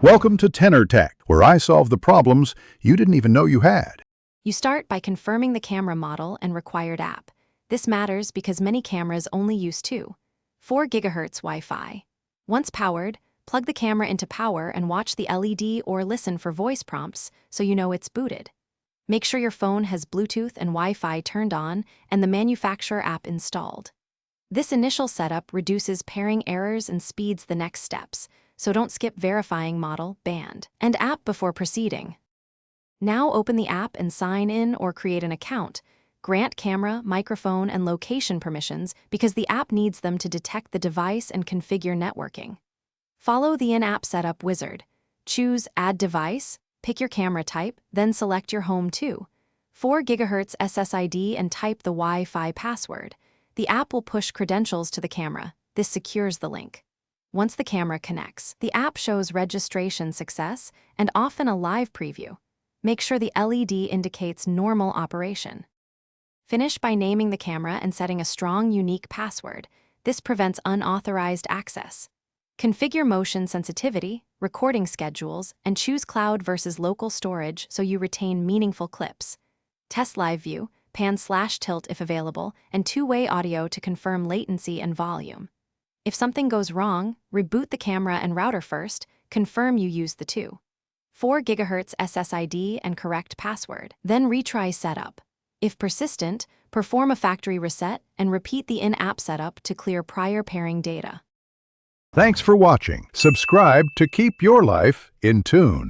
Welcome to Tenor Tech, where I solve the problems you didn't even know you had. You start by confirming the camera model and required app. This matters because many cameras only use 4 GHz Wi-Fi. Once powered, plug the camera into power and watch the LED or listen for voice prompts so you know it's booted. Make sure your phone has Bluetooth and Wi-Fi turned on and the manufacturer app installed. This initial setup reduces pairing errors and speeds the next steps, so don't skip verifying model, band, and app before proceeding. Now open the app and sign in or create an account. Grant camera, microphone, and location permissions because the app needs them to detect the device and configure networking. Follow the in-app setup wizard. Choose Add Device, pick your camera type, then select your home 4 GHz SSID and type the Wi-Fi password. The app will push credentials to the camera. This secures the link. Once the camera connects, the app shows registration success and often a live preview. Make sure the LED indicates normal operation. Finish by naming the camera and setting a strong, unique password. This prevents unauthorized access. Configure motion sensitivity, recording schedules, and choose cloud versus local storage so you retain meaningful clips. Test live view, pan/tilt if available, and two-way audio to confirm latency and volume. If something goes wrong, reboot the camera and router first, confirm you used the 4 GHz SSID and correct password. Then retry setup. If persistent, perform a factory reset and repeat the in-app setup to clear prior pairing data. Thanks for watching. Subscribe to keep your life in tune.